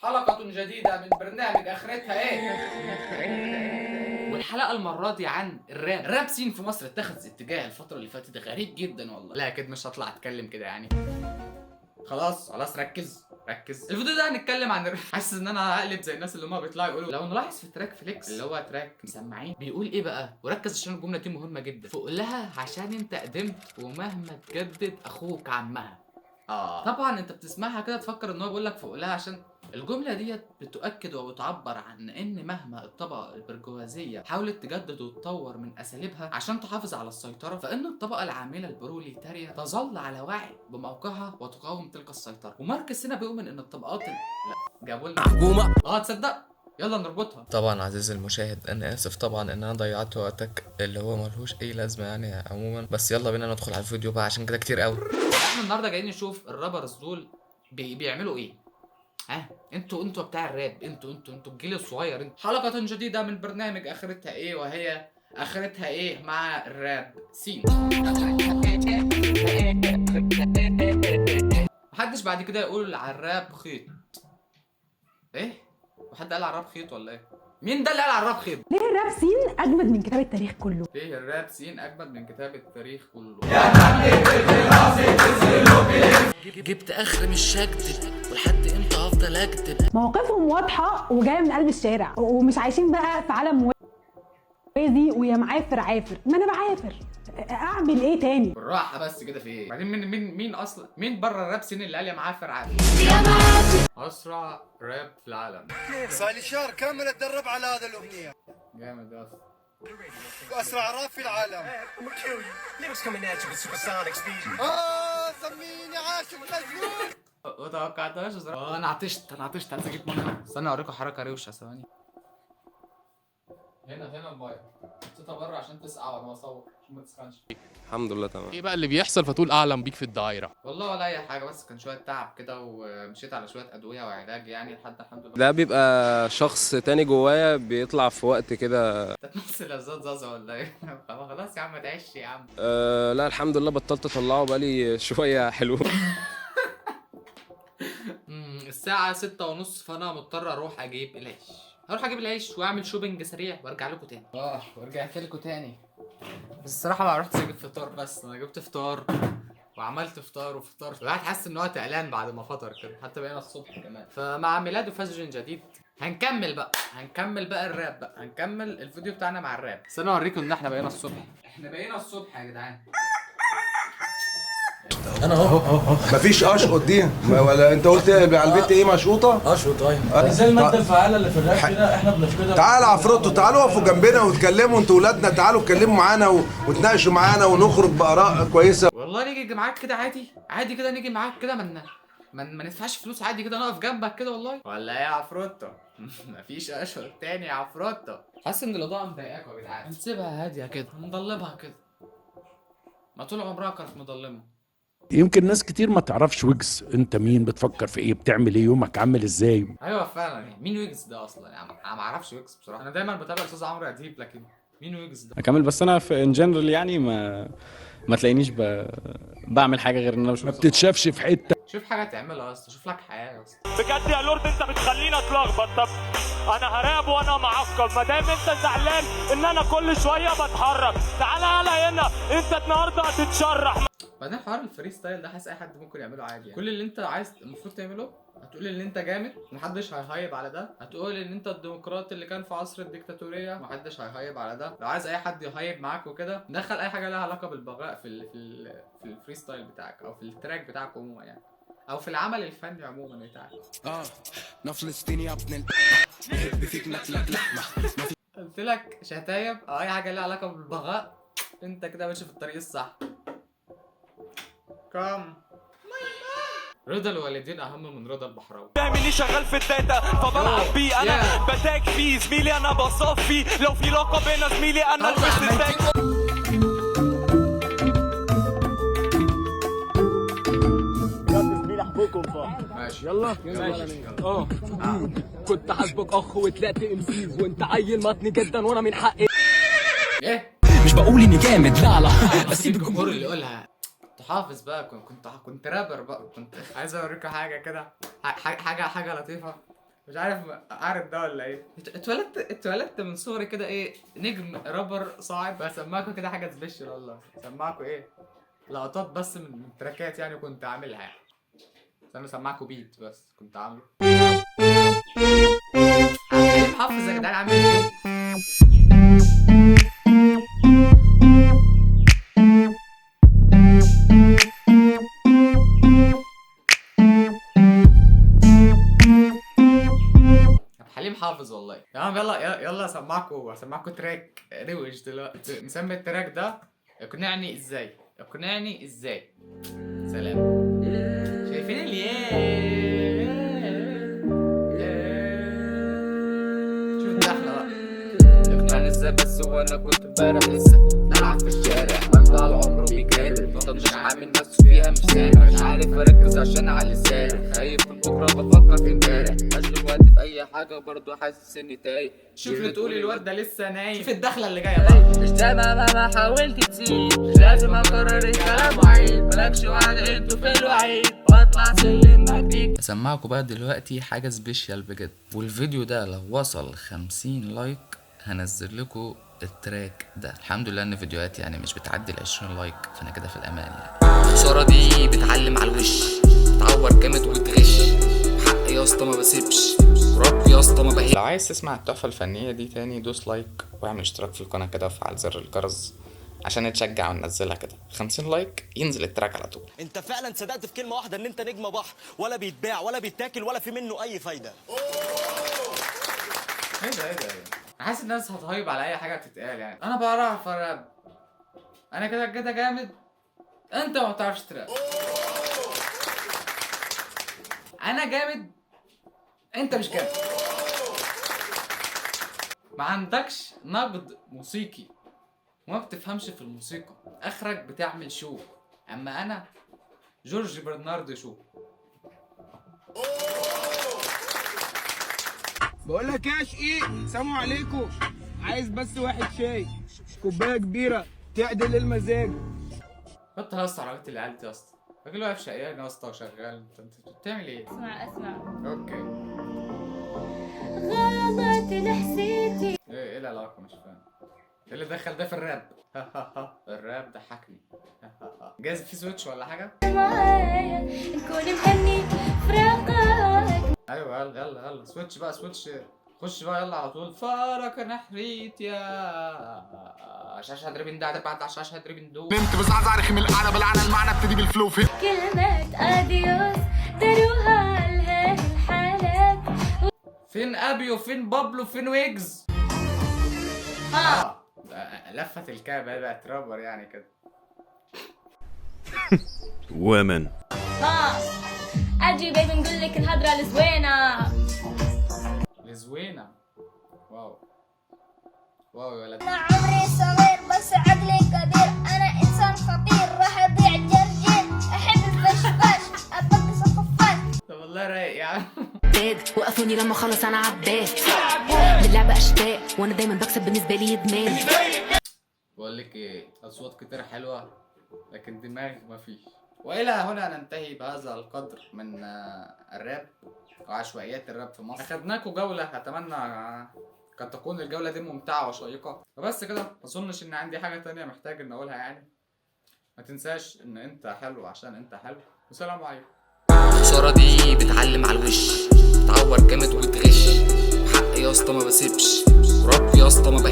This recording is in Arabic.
حلقة جديدة من برنامج آخرتها إيه؟ والحلقة المرة دي عن الراب سين في مصر اتخذ اتجاه الفترة اللي فاتت غريب جدا والله. لا أكيد مش هطلع أتكلم كده يعني. خلاص ركز. الفيديو ده هنتكلم عن حاسس ان انا هقلب زي الناس اللي هما بيطلعوا يقولوا لو نلاحظ في تراك فليكس اللي هو تراك مسمعين بيقول ايه بقى، وركز عشان الجمله دي مهمه جدا. فوق لها عشان انت قدمت ومهما تجدد اخوك عمها. طبعا انت بتسمعها كده تفكر ان هو بيقول لك فوق لها عشان الجمله ديت بتؤكد وبتعبر عن ان مهما الطبقه البرجوازيه حاولت تجدد وتطور من اساليبها عشان تحافظ على السيطره، فان الطبقه العامله البروليتاريا تظل على وعي بموقعها وتقاوم تلك السيطره. وماركس هنا بيؤمن ان الطبقات لا جابوا لنا حكومه تصدق يلا نربطها. طبعا عزيزي المشاهد انا اسف طبعا ان انا ضيعت وقتك اللي هو ملهوش اي لازمه يعني عموما، بس يلا بينا ندخل على الفيديو بقى عشان كده كتير قوي. احنا النهارده جايين نشوف الرابرز دول بيعملوا ايه. انتوا بتاع الراب، انتوا الجيل الصغير. حلقة جديدة من برنامج اخرتها ايه، وهي اخرتها ايه مع الراب سين. محدش بعد كده يقول على الراب خيط. ايه؟ وحد قال على الراب خيط ولا ايه؟ مين ده اللي قال على الراب خيط؟ ليه الراب سين اجمد من كتاب التاريخ كله؟ ليه الراب سين اجمد من كتاب التاريخ كله؟ جبت اخر مش هكدب، ولحد امتى هفضل اكدب؟ مواقفهم واضحه وجايه من قلب الشارع، ومش عايشين بقى في عالم موازي ويا معافر عافر. ما انا بعافر، اعمل ايه تاني؟ بالراحه بس كده. في ايه بعدين؟ مين اصلا مين بره الراب سين اللي قال يا معافر عافر؟ اسرع راب في العالم. صار لي شهر كامل اتدرب على هذا الاغنيه. جامد يا اسطى. واسرع راب في العالم. سميني عاشق مجنون. ما توقعتهاش بصراحه. انا عطشت عايز اجيب ميه. استنى اوريكم حركه روشه ثواني. هنا الميه حطيتها بره عشان تسقع وانا بصور عشان ما تسخنش. الحمد لله تمام. ايه بقى اللي بيحصل فتقول اعلم بيك في الدايره؟ والله ولا اي حاجه، بس كان شويه تعب كده ومشيت على شويه ادويه وعلاج يعني لحد الحمد لله. ده بيبقى شخص تاني جوايا بيطلع في وقت كده. انت تمثل يا زاز زازا ولا ايه؟ خلاص يا عم ما تعيش يا عم. لا الحمد لله بطلت اطلعه بقالي شويه حلو. الساعة 6:30 فأنا مضطر أروح أجيب العيش وأعمل شوبينج سريع وأرجع لكم تاني. ورجعت لكم تاني. بس الصراحة ما رحتش أجيب فطار، بس أنا جبت فطار وعملت فطار وفطرت. الواحد حاسس إن هو تقلان بعد ما فطر كده، حتى بقينا الصبح كمان. فمع ميلاد وفجر جديد هنكمل بقى الراب بقى. هنكمل الفيديو بتاعنا مع الراب. بس أنا أوريكم إن إحنا بقينا الصبح. يا جدعان. انا اهو مفيش اشقط دي ولا انت قلت على البيت ايه مشروطه؟ اشرط. طيب زي الماده الفعاله اللي في الراب كده احنا بنفقدها. تعال عفروتو، تعالوا وقفوا جنبنا واتكلموا انتوا ولادنا، تعالوا اتكلموا معانا وتناقشوا معانا ونخرج باراء كويسه. والله نيجي معاك كده عادي كده، نيجي معاك كده ما ندفعش فلوس، عادي كده نقف جنبك كده والله. ولا ايه يا عفروتو؟ مفيش اشهر تاني يا عفروتو. حاسس ان الاضاءه مضايقاكوا يا جدعان. نسيبها هاديه كده، نضلمها كده. ما طول عمرها كانت مضلمه. يمكن ناس كتير ما تعرفش ويجز. انت مين؟ بتفكر في ايه؟ بتعمل ايه؟ يومك عامل ازاي؟ ايوه فعلا. مين ويجز ده اصلا؟ يعني انا ما اعرفش ويجز بصراحه. انا دايما بتابع الاستاذ عمرو اديب، لكن مين ويجز ده؟ اكمل. بس انا في ان جنرال يعني ما تلاقينيش بعمل حاجه غير ان انا ما بشوف بتتشافش في حته. شوف حاجه تعملها يا اسطى، شوف لك حياه يا اسطى. بجد يا لورد انت بتخليني اتلخبط. طب انا هراب وانا معقد، ما دام انت زعلان ان انا كل شويه بتحرك. تعالى يلا هنا انت النهارده هتتشرح. بعدين حوار الفري ستايل ده حاسس اي حد ممكن يعمله عادي يعني. كل اللي انت عايز المفروض تعمله هتقول ان انت جامد، محدش هيهايب على ده. هتقول ان انت الديمقراط اللي كان في عصر الديكتاتوريه، محدش هيهايب على ده. لو عايز اي حد يهايب معاك وكده، دخل اي حاجه لها علاقه بالبغاء في الفري ستايل بتاعك، او في التراك بتاعك عموما يعني، او في العمل الفني عموما بتاعك. فلسطيني يا ابن بحب فيك ناكلك لحمه. قلت لك شتايم او اي حاجه لها علاقه بالبغاء، انت كده ماشي في الطريق الصح. كم رضا الوالدين اهم من رضا البحراوي. فاهمني شغال في الداتا فبلعب بيه انا بتاج فيه زميلي انا بصفي. لو في لقب هنا زميلي انا لبست التاج. ماشي يلا كنت حاسبك اخ وطلعت امسيز وانت عيل مطني جدا وانا من حقي. ايه مش بقول اني جامد، لا بس سيب الجمهور اللي يقولها. حافظ بقى. كنت رابر بقى. كنت عايز اوريكم حاجه كده، حاجه لطيفه. مش عارف ده ولا ايه. اتولدت من صغري كده ايه، نجم رابر صاعد. بسمعكم كده حاجه سبيشال والله. بسمعكم ايه، لقطات بس من تراكات يعني كنت عاملها يعني. استنوا اسمعكم بيت بس كنت عامله. حليم حافظ يا جدعان عامل ايه؟ حليم حافظ والله يا عم. يلا اسمعكم تراك روش دلوقتي. مسمي التراك ده اقنعني ازاي. سلام. شايفين شوف الدخله بقى. اقنعني ازاي بس وانا كنت امبارح لسه بلعب في الشارع، ممدى على عمره بيجادل، انت مش عامل نفسه فيها مش سامع، مش عارف اركز عشان على لساني، خايف من بكره بفكر في امبارح، اشغل وقتي في اي حاجه برضه حاسس اني تايه. شوف اللي تقولي الواد ده لسه نايم. شوف الدخله اللي جايه بقى. مش ده مهما حاولت تزيد، مش لازم اكرر الكلام وعيد، مالكش وعد انتوا في الوعيد، واطلع سلم جديد. اسمعكم بقى دلوقتي حاجه سبيشال بجد، والفيديو ده لو وصل 50 لايك هنزل لكم التراك ده. الحمد لله ان فيديوهاتي يعني مش بتعدي ال 20 لايك، فانا كده في الامان يعني. الخساره دي بتعلم على الوش، بتعور جامد وتغش، حق يا اسطى ما بسيبش، رب يا اسطى ما بهيبش. لو عايز تسمع التحفه الفنيه دي تاني دوس لايك واعمل اشتراك في القناه كده وفعل زر الجرس عشان نتشجع وننزلها كده. 50 لايك ينزل التراك على طول. انت فعلا صدقت في كلمه واحده ان انت نجم بحر، ولا بيتباع ولا بيتاكل ولا في منه اي فايده. ايه ده انا حاسس الناس هتهيب على اي حاجه تتقال يعني. انا بعرف اراب، انا كده جامد، انت ما بتعرفش تراب. انا جامد، انت مش جامد. ما عندكش نقد موسيقي وما بتفهمش في الموسيقى، اخرك بتعمل شو. اما انا جورج برناردو شو. بقول لك يا شقيق، سلام عليكم. عايز بس واحد شاي، كوبايه كبيره تعدل المزاج. حط يا اسطى عربيه العيال دي يا اسطى. الراجل واقف شقيان يا اسطى وشغال. انت بتعمل ايه؟ اسمع اوكي. غابت لحسيتي. ايه العلاقه؟ مش فاهم ايه اللي دخل ده في الراب. الراب ضحكني. جايز في سويتش ولا حاجه؟ معايا نكون مهني فراقك. ايوه يلا سويتش بقى، خش بقى يلا على طول. فارك نحريت يا شاشه دربين ده بعد شاشه دربين دو. نمت بزعزع رخم الاعلى بالعنى، المعنى ابتدي بالفلو. فين كلمة اديوس داروها لهي الحالات. فين ابي وفين بابلو وفين ويجز؟ لفت الكعبه بقت رابر يعني كده. ومن اجي بيبي نقول لك الهضره الزوينه. واو يا ولد. انا عمري صغير بس عقلي كبير، انا انسان خطير راح اضيع جرجير، احب الفشفاش ابقص الخفاش. طب والله رايق يا عم. وقفوني لما خلص انا عباد للعبة اشتاق، وانا دايما بكسب بالنسبه لي ادمان. بقول لك ايه، اصوات كتير حلوه لكن دماغ مفيش. والى هنا ننتهي بهذا القدر من الراب وعشوائيات الراب في مصر. اخدناكم جوله، اتمنى قد تكون الجوله دي ممتعه وشيقه. وبس كده، ما اظنش ان عندي حاجه تانية محتاج ان اقولها يعني. ما تنساش ان انت حلو عشان انت حلو. والسلام عليكم. الخساره دي بتعلم على الوش، بتعور جامد وتغش، حق يا اسطى ما بسيبش، رب يا اسطى ما